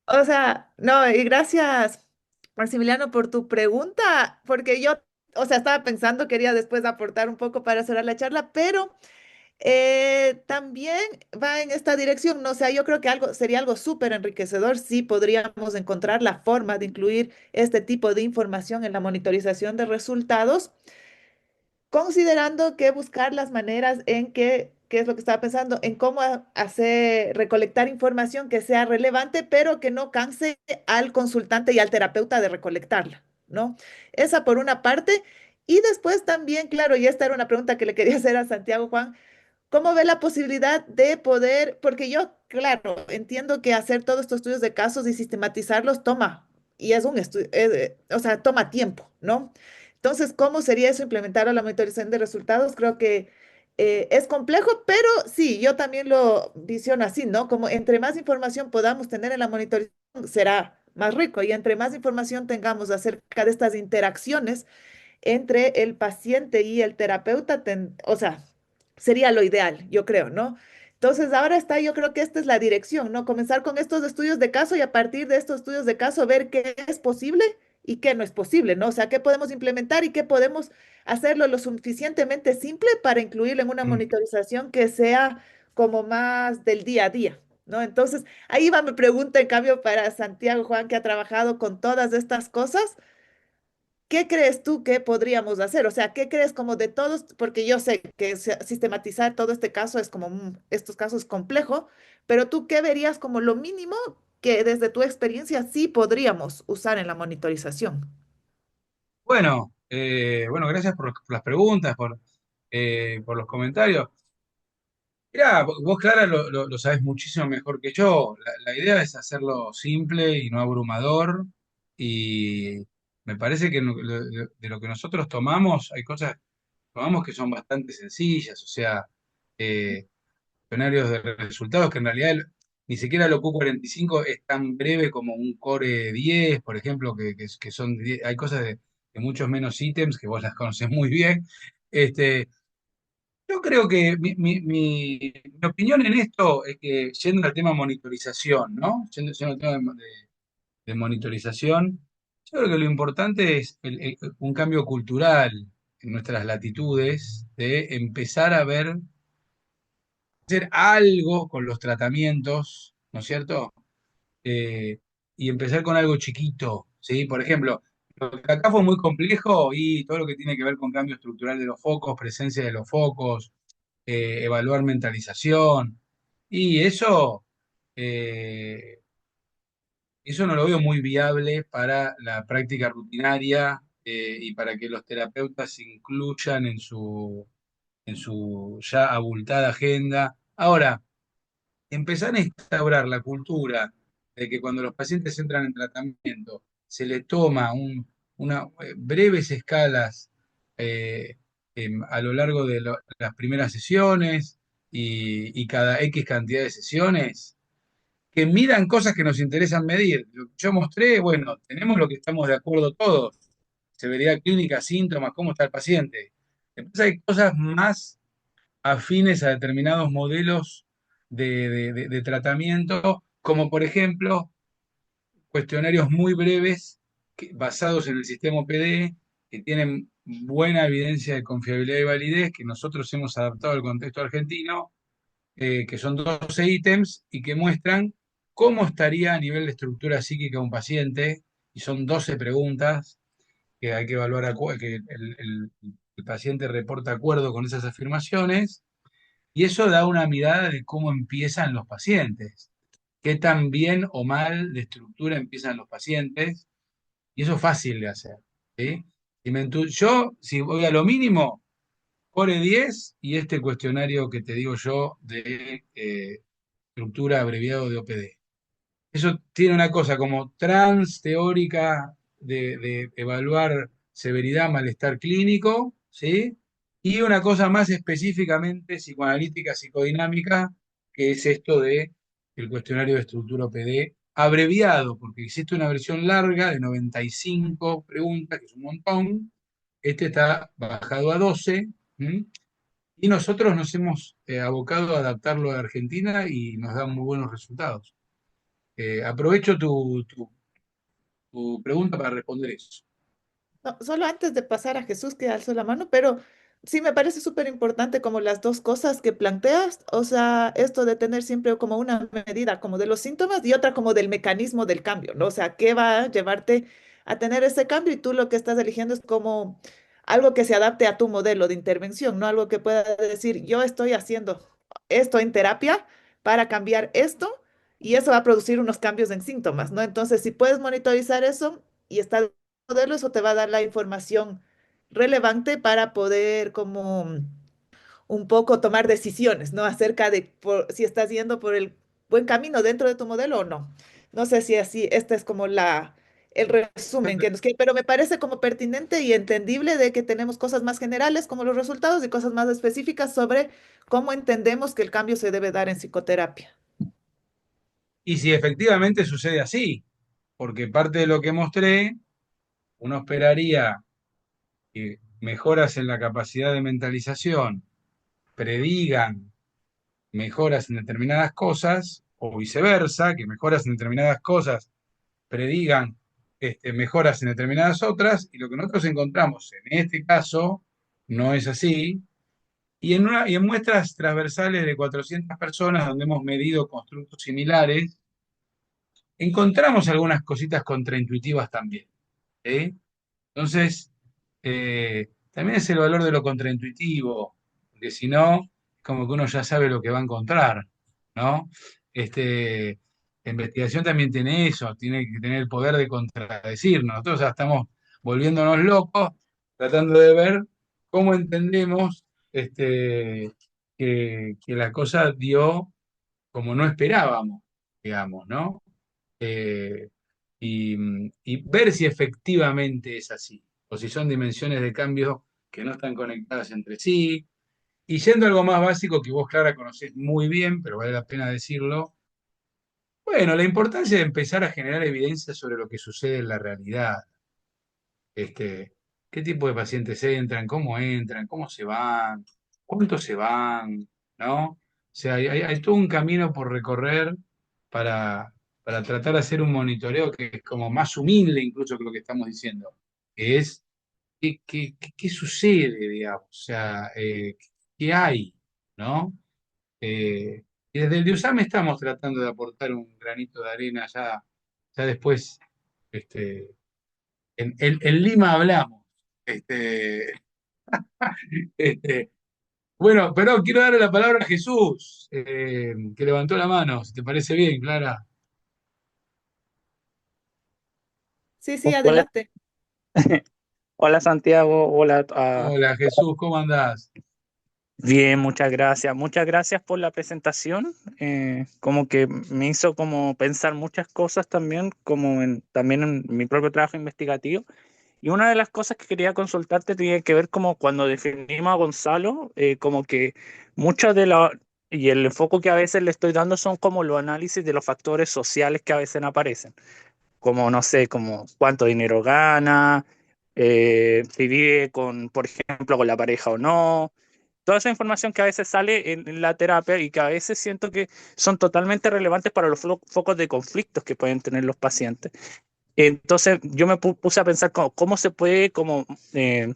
O sea, no, y gracias, Maximiliano, por tu pregunta, porque yo, o sea, estaba pensando, quería después aportar un poco para cerrar la charla, pero también va en esta dirección, no sé, yo creo que algo sería algo súper enriquecedor si podríamos encontrar la forma de incluir este tipo de información en la monitorización de resultados, considerando que buscar las maneras en que ¿qué es lo que estaba pensando? En cómo hacer, recolectar información que sea relevante, pero que no canse al consultante y al terapeuta de recolectarla, ¿no? Esa por una parte. Y después también, claro, y esta era una pregunta que le quería hacer a Santiago Juan, ¿cómo ve la posibilidad de poder, porque yo, claro, entiendo que hacer todos estos estudios de casos y sistematizarlos toma, y es un estudio, o sea, toma tiempo, ¿no? Entonces, ¿cómo sería eso implementar a la monitorización de resultados? Creo que es complejo, pero sí, yo también lo visiono así, ¿no? Como entre más información podamos tener en la monitorización, será más rico, y entre más información tengamos acerca de estas interacciones, entre el paciente y el terapeuta, o sea, sería lo ideal, yo creo, ¿no? Entonces, ahora está, yo creo que esta es la dirección, ¿no? Comenzar con estos estudios de caso y a partir de estos estudios de caso ver qué es posible y qué no es posible, ¿no? O sea, qué podemos implementar y qué podemos hacerlo lo suficientemente simple para incluirlo en una Mm. monitorización que sea como más del día a día, ¿no? Entonces, ahí va mi pregunta, en cambio, para Santiago Juan, que ha trabajado con todas estas cosas. ¿Qué crees tú que podríamos hacer? O sea, ¿qué crees como de todos? Porque yo sé que sistematizar todo este caso es como, estos casos es complejo, pero tú, ¿qué verías como lo mínimo que desde tu experiencia sí podríamos usar en la monitorización? Bueno, bueno, gracias por las preguntas, por los comentarios. Mirá, vos, Clara, lo sabés muchísimo mejor que yo. La idea es hacerlo simple y no abrumador. Y me parece que de lo que nosotros tomamos, hay cosas que tomamos que son bastante sencillas. O sea, eh, escenarios de resultados que en realidad ni siquiera lo Q45 es tan breve como un Core 10, por ejemplo, que son, hay cosas de muchos menos ítems que vos las conocés muy bien. Este, yo creo que mi opinión en esto es que, yendo al tema monitorización, ¿no? Yendo al tema de monitorización, yo creo que lo importante es un cambio cultural en nuestras latitudes, de empezar a ver, hacer algo con los tratamientos, ¿no es cierto? Eh, y empezar con algo chiquito, ¿sí? Por ejemplo, lo que acá fue muy complejo y todo lo que tiene que ver con cambio estructural de los focos, presencia de los focos, evaluar mentalización. Y eh, eso no lo veo muy viable para la práctica rutinaria, y para que los terapeutas incluyan en su ya abultada agenda. Ahora, empezar a instaurar la cultura de que cuando los pacientes entran en tratamiento se les toma breves escalas, eh, a lo largo de las primeras sesiones y cada X cantidad de sesiones, que midan cosas que nos interesan medir. Lo que yo mostré, bueno, tenemos lo que estamos de acuerdo todos, severidad clínica, síntomas, cómo está el paciente. Después hay cosas más afines a determinados modelos de tratamiento, como por ejemplo cuestionarios muy breves basados en el sistema OPD, que tienen buena evidencia de confiabilidad y validez, que nosotros hemos adaptado al contexto argentino, que son 12 ítems y que muestran cómo estaría a nivel de estructura psíquica un paciente, y son 12 preguntas que hay que evaluar, que el paciente reporta acuerdo con esas afirmaciones, y eso da una mirada de cómo empiezan los pacientes, qué tan bien o mal de estructura empiezan los pacientes, y eso es fácil de hacer, ¿sí? Yo, si voy a lo mínimo, Core 10 y este cuestionario que te digo yo de estructura abreviado de OPD. Eso tiene una cosa como trans teórica de evaluar severidad, malestar clínico, ¿sí? Y una cosa más específicamente psicoanalítica, psicodinámica, que es esto de el cuestionario de estructura OPD abreviado, porque existe una versión larga de 95 preguntas, que es un montón. Este está bajado a 12, ¿m? Y nosotros nos hemos abocado a adaptarlo a Argentina y nos da muy buenos resultados. Aprovecho tu pregunta para responder eso. No, solo antes de pasar a Jesús que alzó la mano, pero sí me parece súper importante como las dos cosas que planteas, o sea, esto de tener siempre como una medida como de los síntomas y otra como del mecanismo del cambio, ¿no? O sea, ¿qué va a llevarte a tener ese cambio? Y tú lo que estás eligiendo es como algo que se adapte a tu modelo de intervención, no algo que pueda decir, yo estoy haciendo esto en terapia para cambiar esto y eso va a producir unos cambios en síntomas, ¿no? Entonces, si puedes monitorizar eso y está el modelo, eso te va a dar la información relevante para poder como un poco tomar decisiones, ¿no? Acerca de si estás yendo por el buen camino dentro de tu modelo o no. No sé si así, este es como el resumen que nos quiere, pero me parece como pertinente y entendible de que tenemos cosas más generales como los resultados y cosas más específicas sobre cómo entendemos que el cambio se debe dar en psicoterapia. Y si efectivamente sucede así, porque parte de lo que mostré, uno esperaría que mejoras en la capacidad de mentalización predigan mejoras en determinadas cosas, o viceversa, que mejoras en determinadas cosas predigan mejoras en determinadas otras, y lo que nosotros encontramos en este caso no es así. Y en muestras transversales de 400 personas, donde hemos medido constructos similares, encontramos algunas cositas contraintuitivas también. ¿Sí? Entonces, también es el valor de lo contraintuitivo, porque si no, es como que uno ya sabe lo que va a encontrar, ¿no? Este, la investigación también tiene eso, tiene que tener el poder de contradecirnos. Nosotros ya estamos volviéndonos locos, tratando de ver cómo entendemos que la cosa dio como no esperábamos, digamos, ¿no? eh, y ver si efectivamente es así, o si son dimensiones de cambio que no están conectadas entre sí. Y yendo a algo más básico que vos, Clara, conocés muy bien, pero vale la pena decirlo, bueno, la importancia de empezar a generar evidencia sobre lo que sucede en la realidad. Este, ¿Qué tipo de pacientes entran, cómo se van, cuántos se van, ¿no? O sea, hay todo un camino por recorrer para, para tratar de hacer un monitoreo que es como más humilde incluso que lo que estamos diciendo, que es qué sucede, digamos, o sea, qué hay, ¿no? Y desde el DIUSAM estamos tratando de aportar un granito de arena ya después, este, en Lima hablamos. Este, este, bueno, pero quiero darle la palabra a Jesús, que levantó la mano, si te parece bien, Clara. Sí, sí, Hola, adelante. hola Santiago, hola. Hola Jesús, ¿cómo andás? Bien, muchas gracias. Muchas gracias por la presentación. Como que me hizo como pensar muchas cosas también, también en mi propio trabajo investigativo. Y una de las cosas que quería consultarte tiene que ver como cuando definimos a Gonzalo, como que mucho de la... Y el enfoque que a veces le estoy dando son como los análisis de los factores sociales que a veces aparecen, como no sé, como cuánto dinero gana, si vive con, por ejemplo, con la pareja o no. Toda esa información que a veces sale en la terapia y que a veces siento que son totalmente relevantes para los focos de conflictos que pueden tener los pacientes. Entonces yo me puse a pensar cómo se puede eh,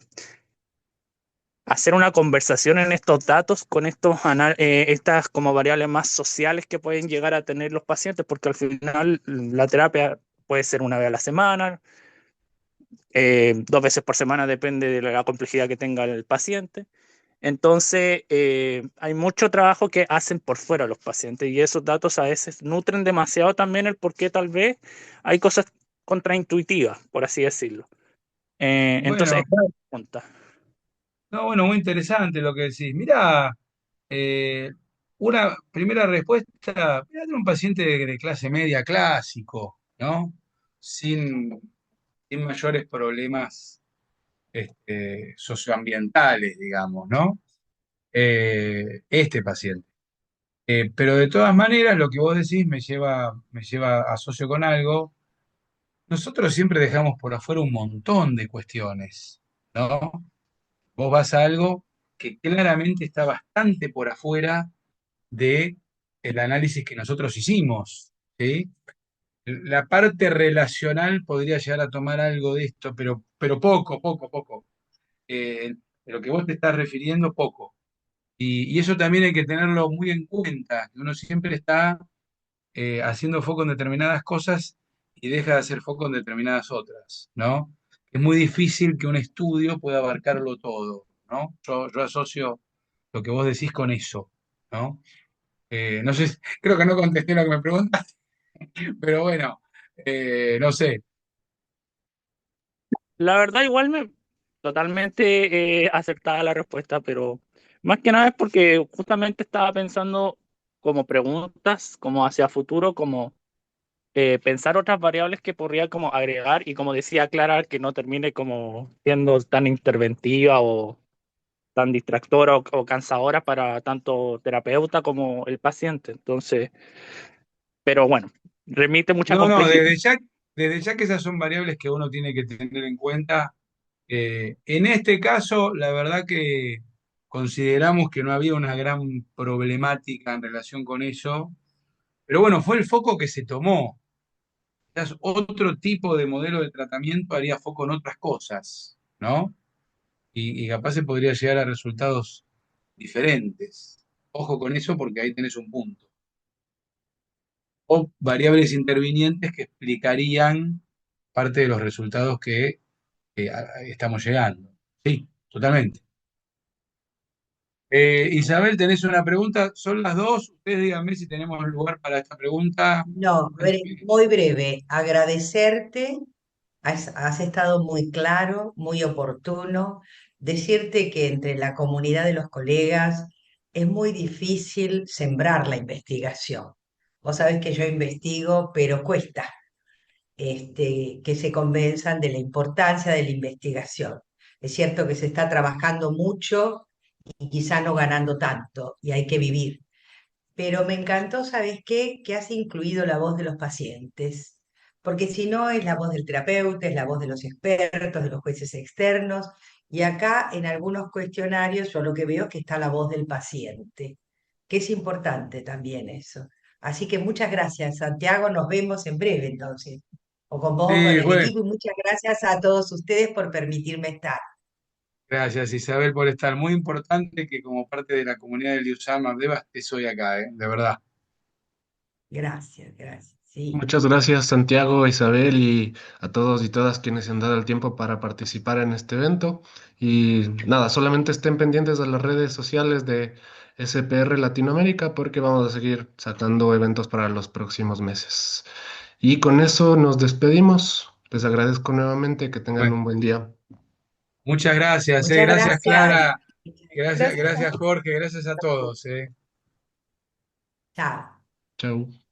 hacer una conversación en estos datos con estas como variables más sociales que pueden llegar a tener los pacientes, porque al final la terapia puede ser una vez a la semana, 2 veces por semana, depende de la complejidad que tenga el paciente. Entonces, hay mucho trabajo que hacen por fuera los pacientes y esos datos a veces nutren demasiado también el por qué tal vez hay cosas contraintuitivas, por así decirlo. Entonces, Bueno, esta es la pregunta. no, bueno, muy interesante lo que decís. Mirá, una primera respuesta, mirá, era un paciente de clase media clásico, ¿no? Sin, sin mayores problemas socioambientales, digamos, ¿no? Este paciente. Pero de todas maneras, lo que vos decís me lleva a asocio con algo. Nosotros siempre dejamos por afuera un montón de cuestiones, ¿no? Vos vas a algo que claramente está bastante por afuera de el análisis que nosotros hicimos, ¿sí? La parte relacional podría llegar a tomar algo de esto, pero poco. De lo que vos te estás refiriendo, poco. Y eso también hay que tenerlo muy en cuenta, que uno siempre está haciendo foco en determinadas cosas y deja de hacer foco en determinadas otras, ¿no? Es muy difícil que un estudio pueda abarcarlo todo, ¿no? Yo asocio lo que vos decís con eso. ¿no? No sé, creo que no contesté lo que me preguntaste, pero bueno, no sé. La verdad, igual me totalmente acertada la respuesta, pero más que nada es porque justamente estaba pensando como preguntas, como hacia futuro, como pensar otras variables que podría como agregar y como decía Clara, que no termine como siendo tan interventiva o tan distractora o cansadora para tanto terapeuta como el paciente. Entonces, pero bueno, remite mucha No, no, complejidad. desde ya que esas son variables que uno tiene que tener en cuenta. En este caso, la verdad que consideramos que no había una gran problemática en relación con eso, pero bueno, fue el foco que se tomó. Quizás otro tipo de modelo de tratamiento haría foco en otras cosas, ¿no? Y capaz se podría llegar a resultados diferentes. Ojo con eso porque ahí tenés un punto. O variables intervinientes que explicarían parte de los resultados que estamos llegando. Sí, totalmente. Isabel, ¿tenés una pregunta? ¿Son las dos? Ustedes díganme si tenemos lugar para esta pregunta. No, muy breve. Agradecerte, has estado muy claro, muy oportuno. Decirte que entre la comunidad de los colegas es muy difícil sembrar la investigación. Vos sabés que yo investigo, pero cuesta que se convenzan de la importancia de la investigación. Es cierto que se está trabajando mucho y quizá no ganando tanto, y hay que vivir. Pero me encantó, ¿sabes qué? Que has incluido la voz de los pacientes, porque si no es la voz del terapeuta, es la voz de los expertos, de los jueces externos, y acá en algunos cuestionarios yo lo que veo es que está la voz del paciente, que es importante también eso. Así que muchas gracias, Santiago, nos vemos en breve entonces, o con vos o con Sí, el bueno, equipo, y muchas gracias a todos ustedes por permitirme estar. gracias Isabel por estar. Muy importante que como parte de la comunidad del Liusama Abdeva estés hoy acá, de verdad. Gracias, gracias. Sí. Muchas gracias, Santiago, Isabel y a todos y todas quienes se han dado el tiempo para participar en este evento. Y nada, solamente estén pendientes de las redes sociales de SPR Latinoamérica porque vamos a seguir sacando eventos para los próximos meses. Y con eso nos despedimos. Les agradezco nuevamente que tengan Bueno, un buen día. muchas gracias, Muchas gracias gracias. Clara, gracias, Gracias. gracias Jorge, gracias a todos. Chao. Chao.